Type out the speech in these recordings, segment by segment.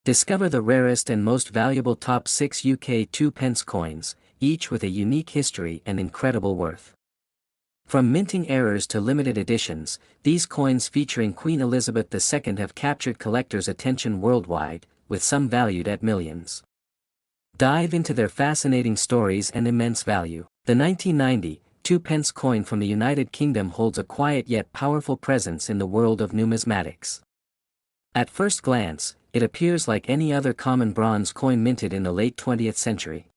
Discover the rarest and most valuable top 6 UK 2 pence coins, each with a unique history and incredible worth. From minting errors to limited editions, these coins featuring Queen Elizabeth II have captured collectors' attention worldwide, with some valued at millions. Dive into their fascinating stories and immense value. The 1990 2 pence coin from the United Kingdom holds a quiet yet powerful presence in the world of numismatics. At first glance, it appears like any other common bronze coin minted in the late 20th century.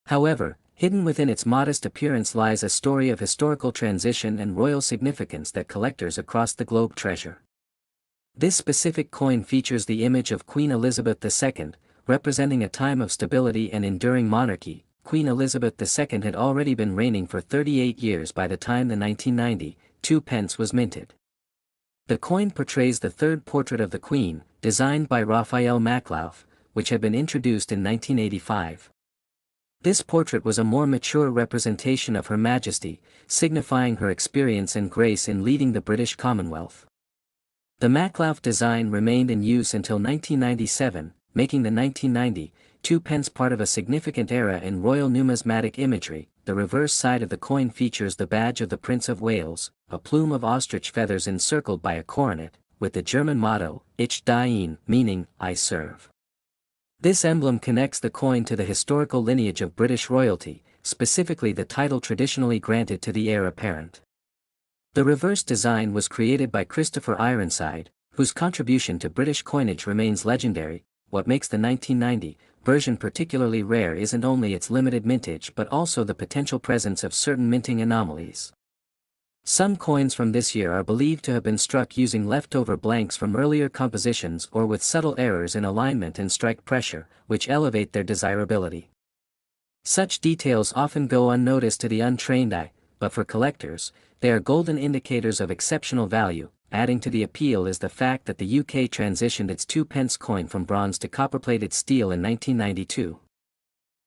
However, hidden within its modest appearance lies a story of historical transition and royal significance that collectors across the globe treasure. This specific coin features the image of Queen Elizabeth II, representing a time of stability and enduring monarchy. Queen Elizabeth II had already been reigning for 38 years by the time the 1990 2 pence was minted. The coin portrays the third portrait of the Queen, designed by Raphael Maklauf, which had been introduced in 1985. This portrait was a more mature representation of Her Majesty, signifying her experience and grace in leading the British Commonwealth. The Maklauf design remained in use until 1997, making the 1990 2 pence part of a significant era in royal numismatic imagery. The reverse side of the coin features the badge of the Prince of Wales, a plume of ostrich feathers encircled by a coronet, with the German motto, Ich diene, meaning, I serve. This emblem connects the coin to the historical lineage of British royalty, specifically the title traditionally granted to the heir apparent. The reverse design was created by Christopher Ironside, whose contribution to British coinage remains legendary. What makes the 1990 version particularly rare isn't only its limited mintage but also the potential presence of certain minting anomalies. Some coins from this year are believed to have been struck using leftover blanks from earlier compositions or with subtle errors in alignment and strike pressure, which elevate their desirability. Such details often go unnoticed to the untrained eye, but for collectors, they are golden indicators of exceptional value. Adding to the appeal is the fact that the UK transitioned its 2 pence coin from bronze to copper-plated steel in 1992.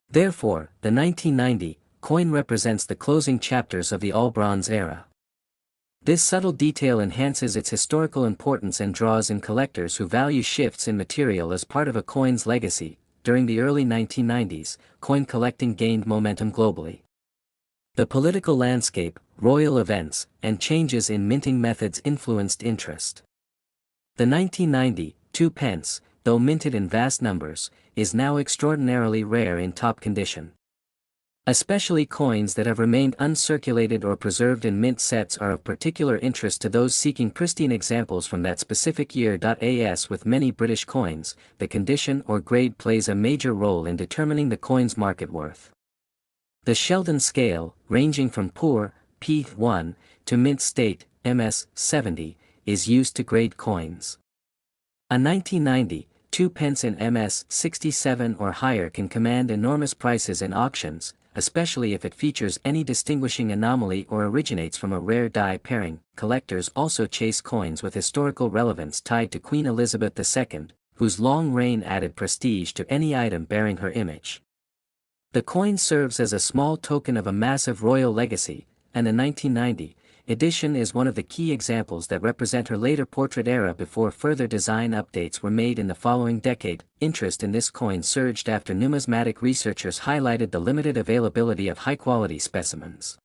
Therefore, the 1990 coin represents the closing chapters of the all-bronze era. This subtle detail enhances its historical importance and draws in collectors who value shifts in material as part of a coin's legacy. During the early 1990s, coin collecting gained momentum globally. The political landscape, royal events, and changes in minting methods influenced interest. The 1990 2 pence, though minted in vast numbers, is now extraordinarily rare in top condition. Especially coins that have remained uncirculated or preserved in mint sets are of particular interest to those seeking pristine examples from that specific year. As with many British coins, the condition or grade plays a major role in determining the coin's market worth. The Sheldon scale, ranging from poor, P1, to mint state, MS70, is used to grade coins. A 1990 2 pence in MS67 or higher can command enormous prices in auctions, especially if it features any distinguishing anomaly or originates from a rare die pairing. Collectors also chase coins with historical relevance tied to Queen Elizabeth II, whose long reign added prestige to any item bearing her image. The coin serves as a small token of a massive royal legacy, and the 1990 edition is one of the key examples that represent her later portrait era before further design updates were made in the following decade. Interest in this coin surged after numismatic researchers highlighted the limited availability of high-quality specimens.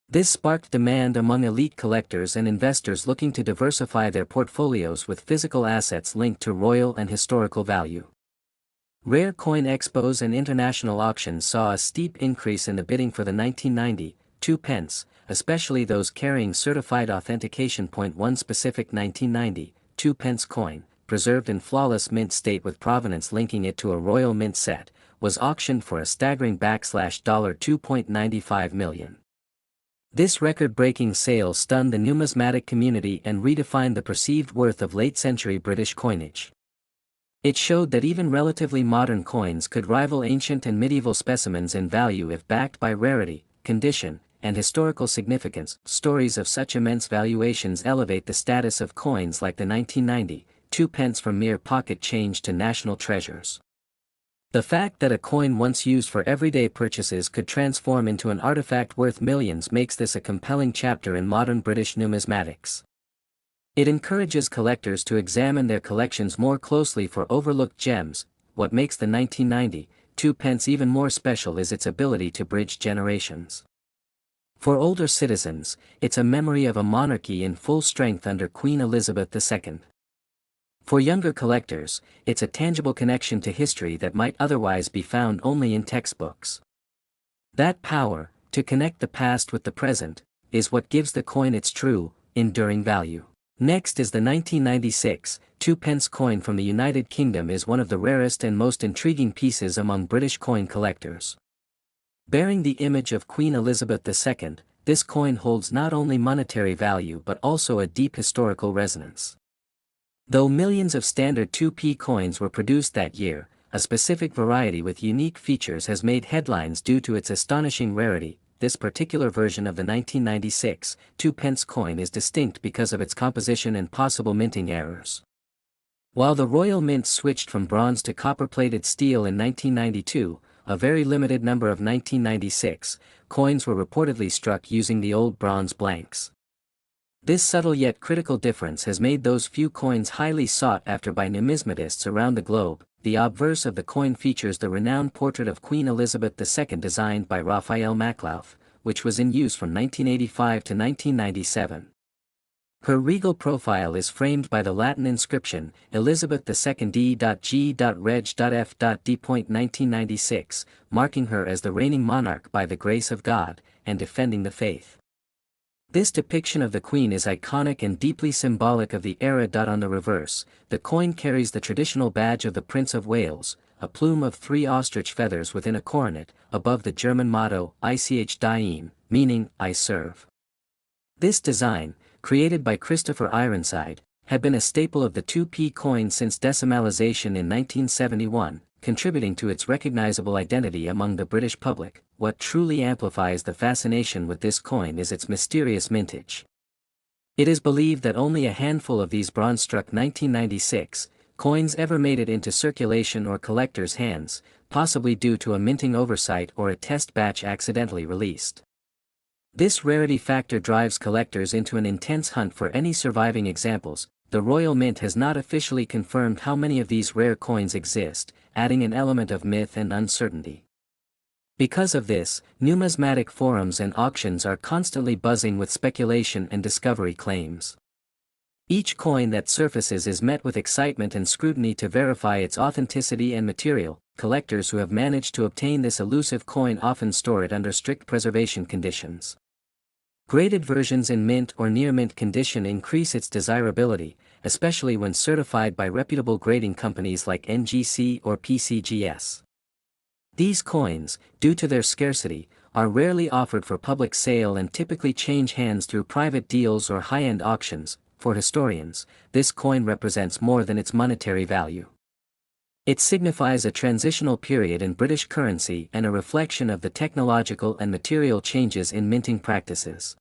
This sparked demand among elite collectors and investors looking to diversify their portfolios with physical assets linked to royal and historical value. Rare coin expos and international auctions saw a steep increase in the bidding for the 1990 2 pence, especially those carrying certified authentication. One specific 1990 2 pence coin, preserved in flawless mint state with provenance linking it to a royal mint set, was auctioned for a staggering $2.95 million. This record-breaking sale stunned the numismatic community and redefined the perceived worth of late-century British coinage. It showed that even relatively modern coins could rival ancient and medieval specimens in value if backed by rarity, condition, and historical significance. Stories of such immense valuations elevate the status of coins like the 1990 2 pence from mere pocket change to national treasures. The fact that a coin once used for everyday purchases could transform into an artifact worth millions makes this a compelling chapter in modern British numismatics. It encourages collectors to examine their collections more closely for overlooked gems. What makes the 1990 2 pence even more special is its ability to bridge generations. For older citizens, it's a memory of a monarchy in full strength under Queen Elizabeth II. For younger collectors, it's a tangible connection to history that might otherwise be found only in textbooks. That power, to connect the past with the present, is what gives the coin its true, enduring value. Next is the 1996 2 pence coin from the United Kingdom, is one of the rarest and most intriguing pieces among British coin collectors. Bearing the image of Queen Elizabeth II, this coin holds not only monetary value but also a deep historical resonance. Though millions of standard 2p coins were produced that year, a specific variety with unique features has made headlines due to its astonishing rarity. This particular version of the 1996 2 pence coin is distinct because of its composition and possible minting errors. While the Royal Mint switched from bronze to copper-plated steel in 1992, a very limited number of 1996 coins were reportedly struck using the old bronze blanks. This subtle yet critical difference has made those few coins highly sought after by numismatists around the globe. The obverse of the coin features the renowned portrait of Queen Elizabeth II designed by Raphael Maklauf, which was in use from 1985 to 1997. Her regal profile is framed by the Latin inscription, Elizabeth II D.G.Reg.F.D. 1996, marking her as the reigning monarch by the grace of God, and defending the faith. This depiction of the Queen is iconic and deeply symbolic of the era. On the reverse, the coin carries the traditional badge of the Prince of Wales, a plume of 3 ostrich feathers within a coronet, above the German motto, Ich diene, meaning, I serve. This design, created by Christopher Ironside, had been a staple of the 2p coin since decimalization in 1971, contributing to its recognizable identity among the British public. What truly amplifies the fascination with this coin is its mysterious mintage. It is believed that only a handful of these bronze-struck 1996 coins ever made it into circulation or collectors' hands, possibly due to a minting oversight or a test batch accidentally released. This rarity factor drives collectors into an intense hunt for any surviving examples. The Royal Mint has not officially confirmed how many of these rare coins exist, adding an element of myth and uncertainty. Because of this, numismatic forums and auctions are constantly buzzing with speculation and discovery claims. Each coin that surfaces is met with excitement and scrutiny to verify its authenticity and material. Collectors who have managed to obtain this elusive coin often store it under strict preservation conditions. Graded versions in mint or near mint condition increase its desirability, especially when certified by reputable grading companies like NGC or PCGS. These coins, due to their scarcity, are rarely offered for public sale and typically change hands through private deals or high-end auctions. For historians, this coin represents more than its monetary value. It signifies a transitional period in British currency and a reflection of the technological and material changes in minting practices.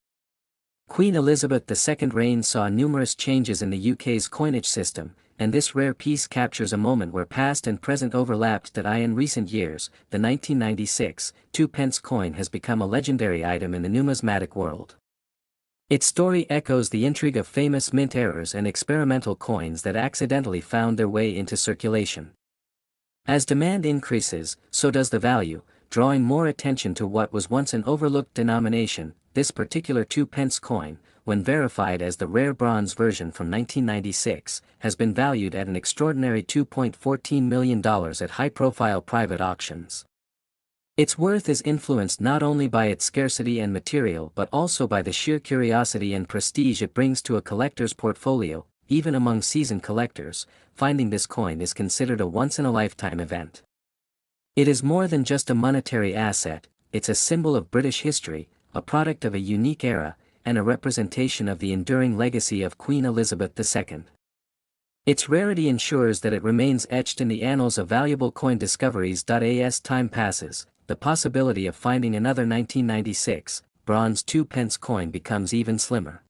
Queen Elizabeth II's reign saw numerous changes in the UK's coinage system, and this rare piece captures a moment where past and present overlapped. In recent years, the 1996 2 pence coin has become a legendary item in the numismatic world. Its story echoes the intrigue of famous mint errors and experimental coins that accidentally found their way into circulation. As demand increases, so does the value, drawing more attention to what was once an overlooked denomination. This particular 2 pence coin, when verified as the rare bronze version from 1996, has been valued at an extraordinary $2.14 million at high-profile private auctions. Its worth is influenced not only by its scarcity and material but also by the sheer curiosity and prestige it brings to a collector's portfolio. Even among seasoned collectors, finding this coin is considered a once-in-a-lifetime event. It is more than just a monetary asset, it's a symbol of British history, a product of a unique era, and a representation of the enduring legacy of Queen Elizabeth II. Its rarity ensures that it remains etched in the annals of valuable coin discoveries. As time passes, the possibility of finding another 1996 bronze 2 pence coin becomes even slimmer.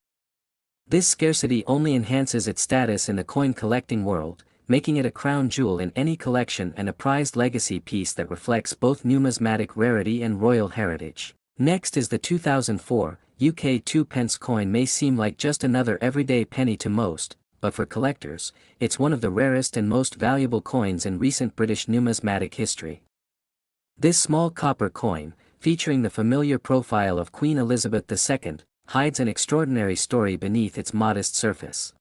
This scarcity only enhances its status in the coin collecting world, making it a crown jewel in any collection and a prized legacy piece that reflects both numismatic rarity and royal heritage. Next is the 2004 UK 2 pence coin. May seem like just another everyday penny to most, but for collectors, it's one of the rarest and most valuable coins in recent British numismatic history. This small copper coin, featuring the familiar profile of Queen Elizabeth II, hides an extraordinary story beneath its modest surface.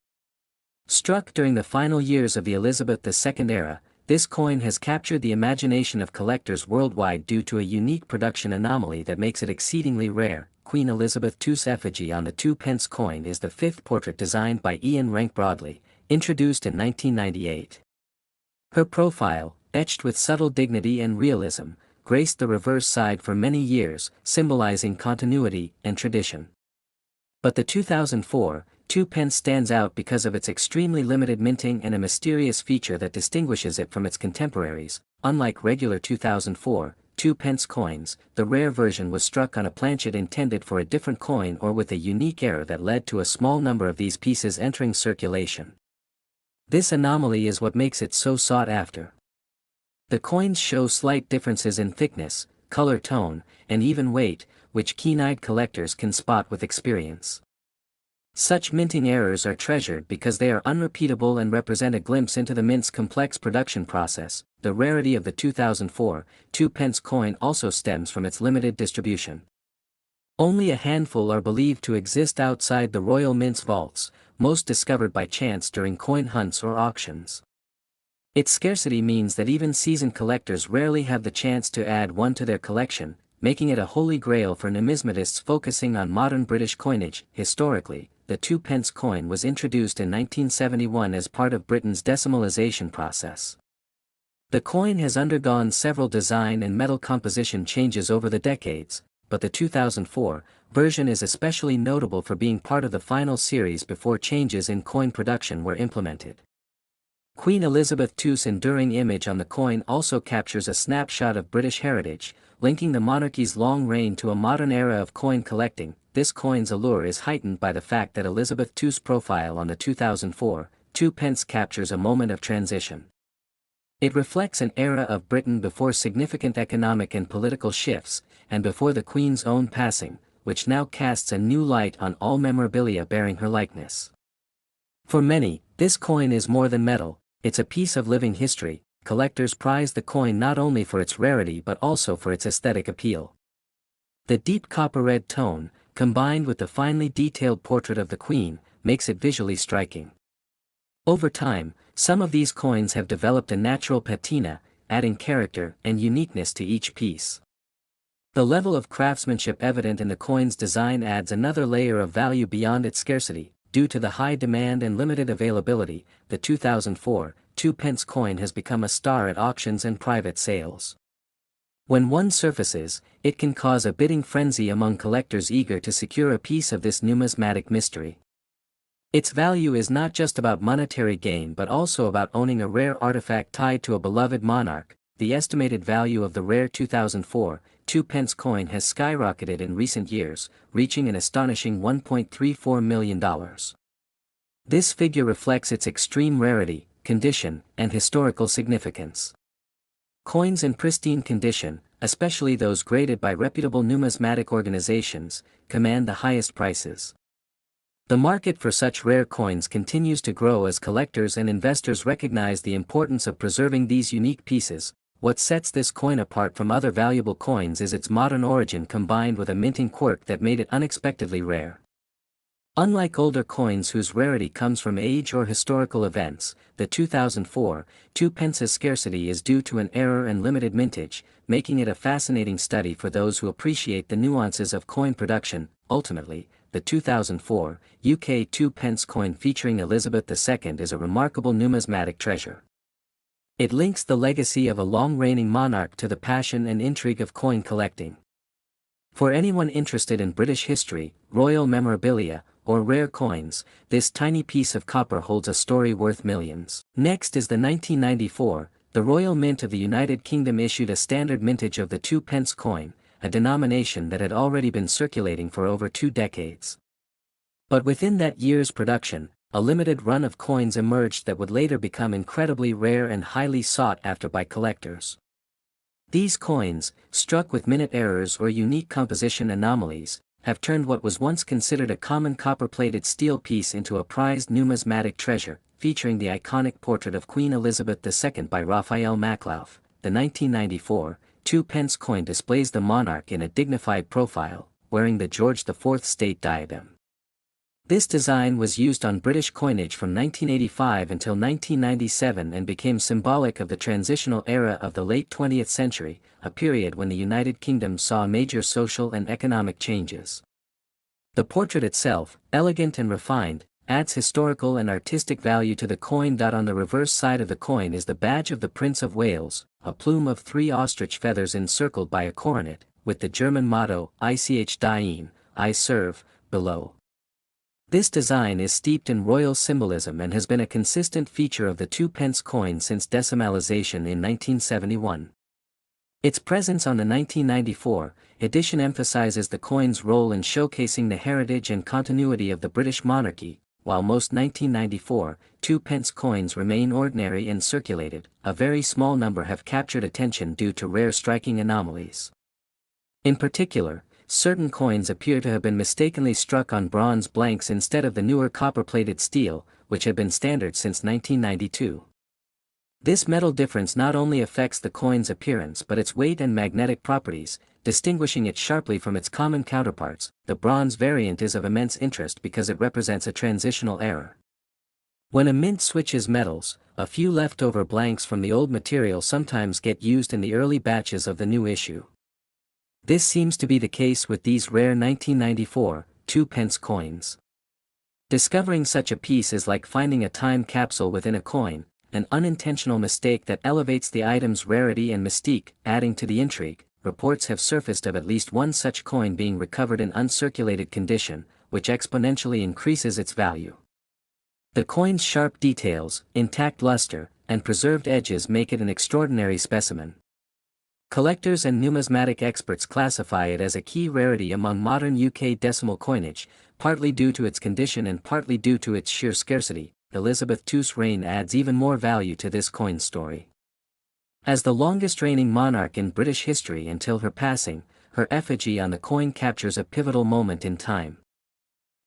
Struck during the final years of the Elizabeth II era, this coin has captured the imagination of collectors worldwide due to a unique production anomaly that makes it exceedingly rare. Queen Elizabeth II's effigy on the 2 pence coin is the fifth portrait designed by Ian Rank Broadley, introduced in 1998. Her profile, etched with subtle dignity and realism, graced the reverse side for many years, symbolizing continuity and tradition. But the 2004 2 pence stands out because of its extremely limited minting and a mysterious feature that distinguishes it from its contemporaries. Unlike regular 2004 2 pence coins, the rare version was struck on a planchet intended for a different coin or with a unique error that led to a small number of these pieces entering circulation. This anomaly is what makes it so sought after. The coins show slight differences in thickness, color tone, and even weight, which keen-eyed collectors can spot with experience. Such minting errors are treasured because they are unrepeatable and represent a glimpse into the mint's complex production process. The rarity of the 2004 2 pence coin also stems from its limited distribution. Only a handful are believed to exist outside the Royal Mint's vaults, most discovered by chance during coin hunts or auctions. Its scarcity means that even seasoned collectors rarely have the chance to add one to their collection, making it a holy grail for numismatists focusing on modern British coinage. Historically, the 2 pence coin was introduced in 1971 as part of Britain's decimalisation process. The coin has undergone several design and metal composition changes over the decades, but the 2004 version is especially notable for being part of the final series before changes in coin production were implemented. Queen Elizabeth II's enduring image on the coin also captures a snapshot of British heritage, linking the monarchy's long reign to a modern era of coin collecting. This coin's allure is heightened by the fact that Elizabeth II's profile on the 2004 2 pence captures a moment of transition. It reflects an era of Britain before significant economic and political shifts, and before the Queen's own passing, which now casts a new light on all memorabilia bearing her likeness. For many, this coin is more than metal, it's a piece of living history. Collectors prize the coin not only for its rarity but also for its aesthetic appeal. The deep copper-red tone, combined with the finely detailed portrait of the Queen, makes it visually striking. Over time, some of these coins have developed a natural patina, adding character and uniqueness to each piece. The level of craftsmanship evident in the coin's design adds another layer of value beyond its scarcity. Due to the high demand and limited availability, the 2004 2 pence coin has become a star at auctions and private sales. When one surfaces, it can cause a bidding frenzy among collectors eager to secure a piece of this numismatic mystery. Its value is not just about monetary gain but also about owning a rare artifact tied to a beloved monarch. The estimated value of the rare 2004 2 pence coin has skyrocketed in recent years, reaching an astonishing $1.34 million. This figure reflects its extreme rarity, condition, and historical significance. Coins in pristine condition, especially those graded by reputable numismatic organizations, command the highest prices. The market for such rare coins continues to grow as collectors and investors recognize the importance of preserving these unique pieces. What sets this coin apart from other valuable coins is its modern origin combined with a minting quirk that made it unexpectedly rare. Unlike older coins whose rarity comes from age or historical events, the 2004 2 pence's scarcity is due to an error and limited mintage, making it a fascinating study for those who appreciate the nuances of coin production. Ultimately, the 2004 UK 2 pence coin featuring Elizabeth II is a remarkable numismatic treasure. It links the legacy of a long-reigning monarch to the passion and intrigue of coin collecting. For anyone interested in British history, royal memorabilia, or rare coins, this tiny piece of copper holds a story worth millions. Next is the 1994, the Royal Mint of the United Kingdom issued a standard mintage of the 2 pence coin, a denomination that had already been circulating for over 2 decades. But within that year's production, a limited run of coins emerged that would later become incredibly rare and highly sought after by collectors. These coins, struck with minute errors or unique composition anomalies, have turned what was once considered a common copper-plated steel piece into a prized numismatic treasure, featuring the iconic portrait of Queen Elizabeth II by Raphael Maklauf. The 1994 2-pence coin displays the monarch in a dignified profile, wearing the George IV state diadem. This design was used on British coinage from 1985 until 1997 and became symbolic of the transitional era of the late 20th century, a period when the United Kingdom saw major social and economic changes. The portrait itself, elegant and refined, adds historical and artistic value to the coin. On the reverse side of the coin is the badge of the Prince of Wales, a plume of 3 ostrich feathers encircled by a coronet, with the German motto, Ich diene, I serve, below. This design is steeped in royal symbolism and has been a consistent feature of the 2-pence coin since decimalization in 1971. Its presence on the 1994 edition emphasizes the coin's role in showcasing the heritage and continuity of the British monarchy. While most 1994 2-pence coins remain ordinary and circulated, a very small number have captured attention due to rare striking anomalies. In particular, certain coins appear to have been mistakenly struck on bronze blanks instead of the newer copper-plated steel, which had been standard since 1992. This metal difference not only affects the coin's appearance but its weight and magnetic properties, distinguishing it sharply from its common counterparts. The bronze variant is of immense interest because it represents a transitional era. When a mint switches metals, a few leftover blanks from the old material sometimes get used in the early batches of the new issue. This seems to be the case with these rare 1994 2-pence coins. Discovering such a piece is like finding a time capsule within a coin, an unintentional mistake that elevates the item's rarity and mystique. Adding to the intrigue, reports have surfaced of at least one such coin being recovered in uncirculated condition, which exponentially increases its value. The coin's sharp details, intact luster, and preserved edges make it an extraordinary specimen. Collectors and numismatic experts classify it as a key rarity among modern UK decimal coinage, partly due to its condition and partly due to its sheer scarcity. Elizabeth II's reign adds even more value to this coin's story. As the longest reigning monarch in British history until her passing, her effigy on the coin captures a pivotal moment in time.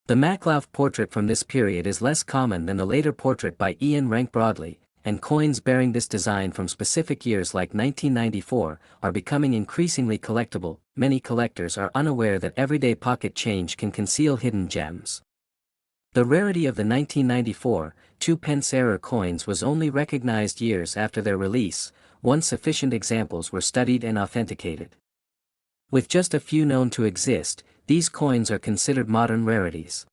The Maklauf portrait from this period is less common than the later portrait by Ian Rank Broadley, and coins bearing this design from specific years like 1994 are becoming increasingly collectible. Many collectors are unaware that everyday pocket change can conceal hidden gems. The rarity of the 1994 2-pence era coins was only recognized years after their release, once sufficient examples were studied and authenticated. With just a few known to exist, these coins are considered modern rarities.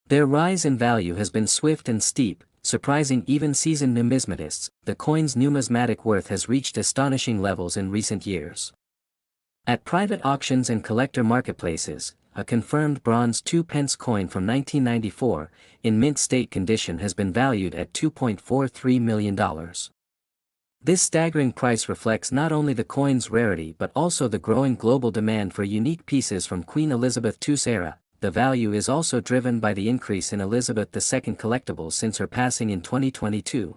Their rise in value has been swift and steep, surprising even seasoned numismatists. The coin's numismatic worth has reached astonishing levels in recent years. At private auctions and collector marketplaces, a confirmed bronze 2-pence coin from 1994, in mint state condition, has been valued at $2.43 million. This staggering price reflects not only the coin's rarity but also the growing global demand for unique pieces from Queen Elizabeth II's era. The value is also driven by the increase in Elizabeth II collectibles since her passing in 2022.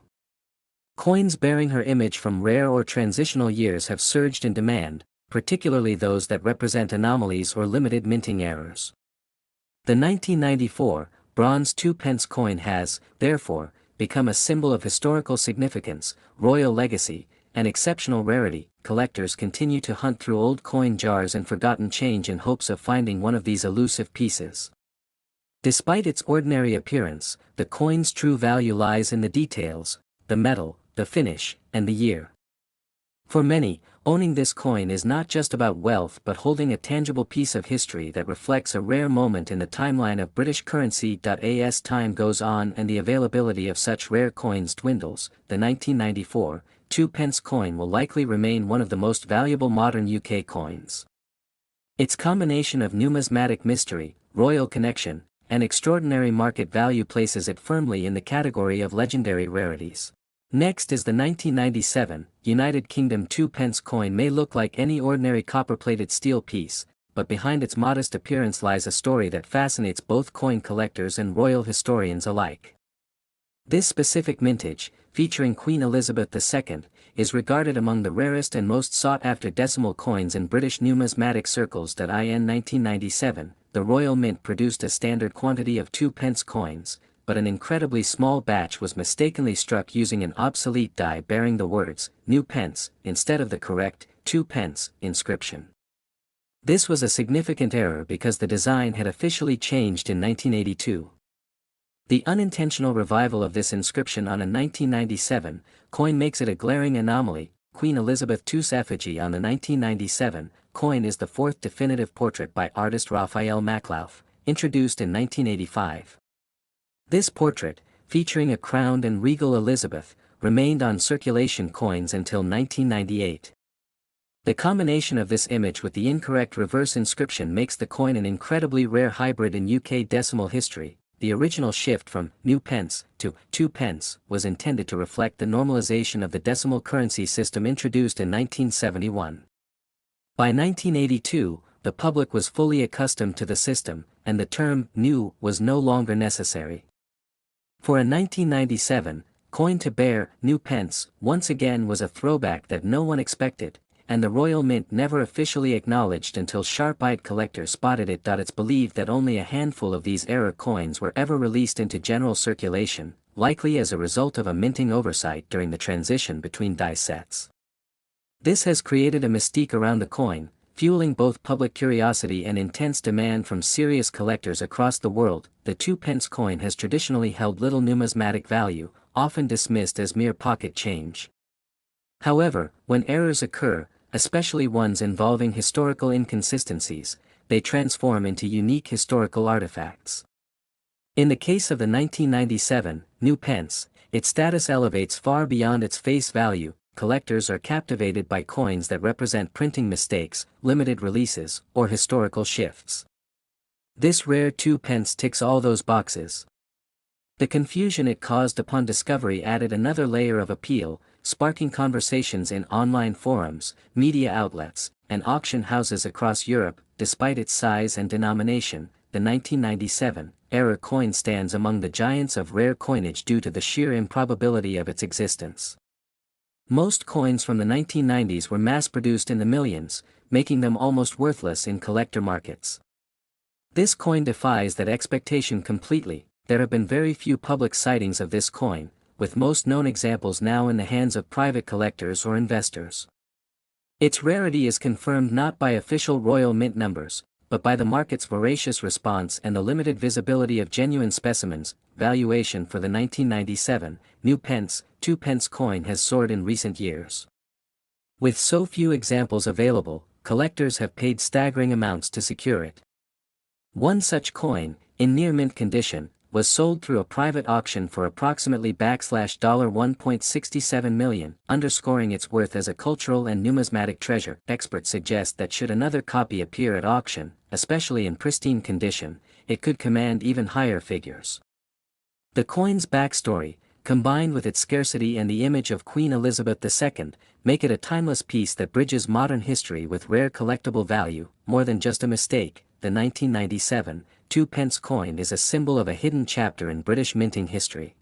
Coins bearing her image from rare or transitional years have surged in demand, particularly those that represent anomalies or limited minting errors. The 1994 bronze 2-pence coin has, therefore, become a symbol of historical significance, royal legacy, and exceptional rarity. Collectors continue to hunt through old coin jars and forgotten change in hopes of finding one of these elusive pieces. Despite its ordinary appearance, the coin's true value lies in the details, the metal, the finish, and the year. For many, owning this coin is not just about wealth but holding a tangible piece of history that reflects a rare moment in the timeline of British currency. As time goes on and the availability of such rare coins dwindles, the 1994 2-pence coin will likely remain one of the most valuable modern UK coins. Its combination of numismatic mystery, royal connection, and extraordinary market value places it firmly in the category of legendary rarities. Next is the 1997 United Kingdom 2-pence coin. May look like any ordinary copper-plated steel piece, but behind its modest appearance lies a story that fascinates both coin collectors and royal historians alike. This specific mintage, featuring Queen Elizabeth II, is regarded among the rarest and most sought-after decimal coins in British numismatic circles. In 1997, the Royal Mint produced a standard quantity of 2 pence coins, but an incredibly small batch was mistakenly struck using an obsolete die bearing the words, "New Pence," instead of the correct, 2 pence, inscription. This was a significant error because the design had officially changed in 1982. The unintentional revival of this inscription on a 1997 coin makes it a glaring anomaly. Queen Elizabeth II's effigy on the 1997 coin is the fourth definitive portrait by artist Raphael Maklauf, introduced in 1985. This portrait, featuring a crowned and regal Elizabeth, remained on circulation coins until 1998. The combination of this image with the incorrect reverse inscription makes the coin an incredibly rare hybrid in UK decimal history. The original shift from "new pence" to "2 pence" was intended to reflect the normalization of the decimal currency system introduced in 1971. By 1982, the public was fully accustomed to the system, and the term "new" was no longer necessary. For a 1997 coin to bear "new pence" once again was a throwback that no one expected, and the Royal Mint never officially acknowledged until sharp-eyed collectors spotted it. It's believed that only a handful of these era coins were ever released into general circulation, likely as a result of a minting oversight during the transition between die sets. This has created a mystique around the coin, fueling both public curiosity and intense demand from serious collectors across the world. The 2 pence coin has traditionally held little numismatic value, often dismissed as mere pocket change. However, when errors occur, especially ones involving historical inconsistencies, they transform into unique historical artifacts. In the case of the 1997 new pence, its status elevates far beyond its face value. Collectors are captivated by coins that represent printing mistakes, limited releases, or historical shifts. This rare 2 pence ticks all those boxes. The confusion it caused upon discovery added another layer of appeal, sparking conversations in online forums, media outlets, and auction houses across Europe. Despite its size and denomination, the 1997 era coin stands among the giants of rare coinage due to the sheer improbability of its existence. Most coins from the 1990s were mass-produced in the millions, making them almost worthless in collector markets. This coin defies that expectation completely. There have been very few public sightings of this coin, with most known examples now in the hands of private collectors or investors. Its rarity is confirmed not by official Royal Mint numbers, but by the market's voracious response and the limited visibility of genuine specimens. Valuation for the 1997 new pence, 2 pence coin has soared in recent years. With so few examples available, collectors have paid staggering amounts to secure it. One such coin, in near mint condition, was sold through a private auction for approximately $1.67 million, underscoring its worth as a cultural and numismatic treasure. Experts suggest that should another copy appear at auction, especially in pristine condition, it could command even higher figures. The coin's backstory, combined with its scarcity and the image of Queen Elizabeth II, make it a timeless piece that bridges modern history with rare collectible value. More than just a mistake, the 1997 2 pence coin is a symbol of a hidden chapter in British minting history.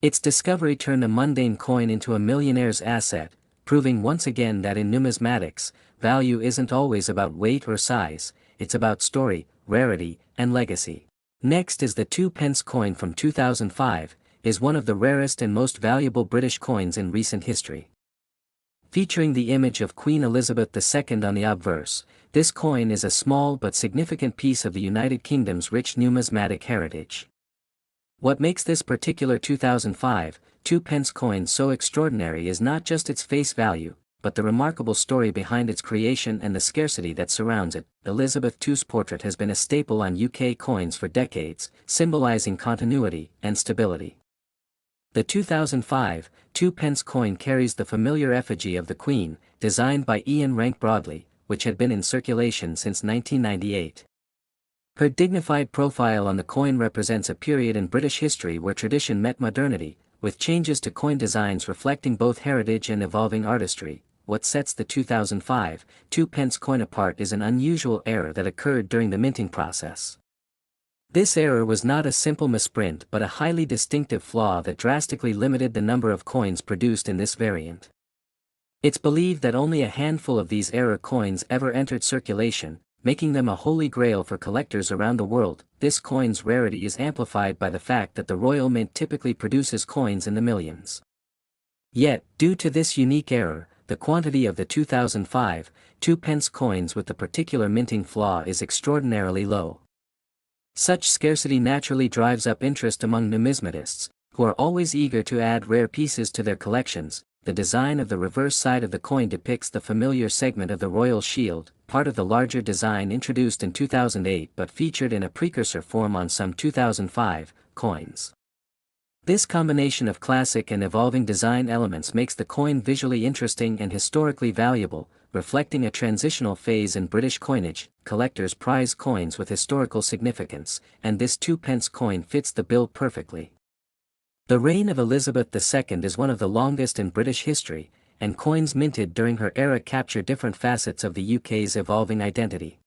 Its discovery turned a mundane coin into a millionaire's asset, proving once again that in numismatics, value isn't always about weight or size, it's about story, rarity, and legacy. Next is the 2 pence coin from 2005, is one of the rarest and most valuable British coins in recent history. Featuring the image of Queen Elizabeth II on the obverse, this coin is a small but significant piece of the United Kingdom's rich numismatic heritage. What makes this particular 2005 2 pence coin so extraordinary is not just its face value, but the remarkable story behind its creation and the scarcity that surrounds it. Elizabeth II's portrait has been a staple on UK coins for decades, symbolizing continuity and stability. The 2005 2 pence coin carries the familiar effigy of the Queen, designed by Ian Rank Broadley, which had been in circulation since 1998. Her dignified profile on the coin represents a period in British history where tradition met modernity, with changes to coin designs reflecting both heritage and evolving artistry. What sets the 2005 2 pence coin apart is an unusual error that occurred during the minting process. This error was not a simple misprint but a highly distinctive flaw that drastically limited the number of coins produced in this variant. It's believed that only a handful of these era coins ever entered circulation, making them a holy grail for collectors around the world. This coin's rarity is amplified by the fact that the Royal Mint typically produces coins in the millions. Yet, due to this unique error, the quantity of the 2005, 2 pence coins with the particular minting flaw is extraordinarily low. Such scarcity naturally drives up interest among numismatists, who are always eager to add rare pieces to their collections. The design of the reverse side of the coin depicts the familiar segment of the royal shield, part of the larger design introduced in 2008 but featured in a precursor form on some 2005 coins. This combination of classic and evolving design elements makes the coin visually interesting and historically valuable, reflecting a transitional phase in British coinage. Collectors prize coins with historical significance, and this 2 pence coin fits the bill perfectly. The reign of Elizabeth II is one of the longest in British history, and coins minted during her era capture different facets of the UK's evolving identity.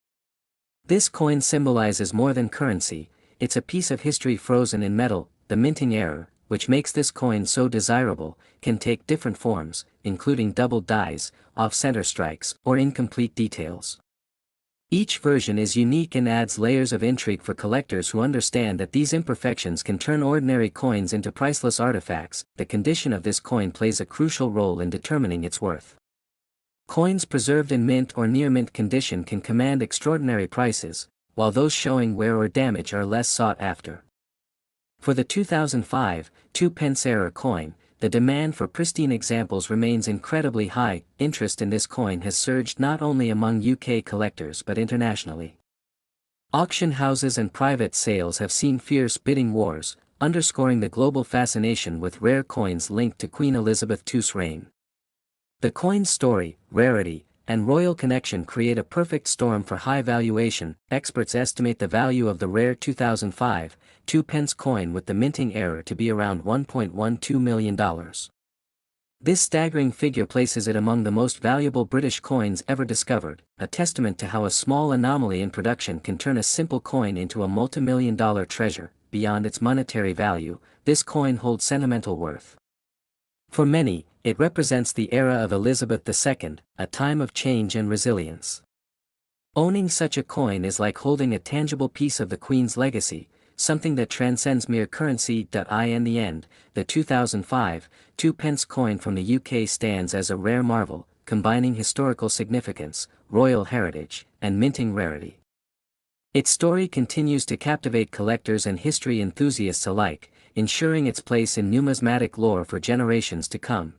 This coin symbolizes more than currency, it's a piece of history frozen in metal. The minting error, which makes this coin so desirable, can take different forms, including doubled dies, off-center strikes, or incomplete details. Each version is unique and adds layers of intrigue for collectors who understand that these imperfections can turn ordinary coins into priceless artifacts. The condition of this coin plays a crucial role in determining its worth. Coins preserved in mint or near mint condition can command extraordinary prices, while those showing wear or damage are less sought after. For the 2005, 2 pence era coin, the demand for pristine examples remains incredibly high. Interest in this coin has surged not only among UK collectors but internationally. Auction houses and private sales have seen fierce bidding wars, underscoring the global fascination with rare coins linked to Queen Elizabeth II's reign. The coin's story, rarity, and royal connection create a perfect storm for high valuation. Experts estimate the value of the rare 2005, 2 pence coin with the minting error to be around $1.12 million. This staggering figure places it among the most valuable British coins ever discovered, a testament to how a small anomaly in production can turn a simple coin into a multi-million-dollar treasure. Beyond its monetary value, this coin holds sentimental worth. For many, it represents the era of Elizabeth II, a time of change and resilience. Owning such a coin is like holding a tangible piece of the Queen's legacy, something that transcends mere currency. In the end, the 2005, 2 pence coin from the UK stands as a rare marvel, combining historical significance, royal heritage, and minting rarity. Its story continues to captivate collectors and history enthusiasts alike, ensuring its place in numismatic lore for generations to come.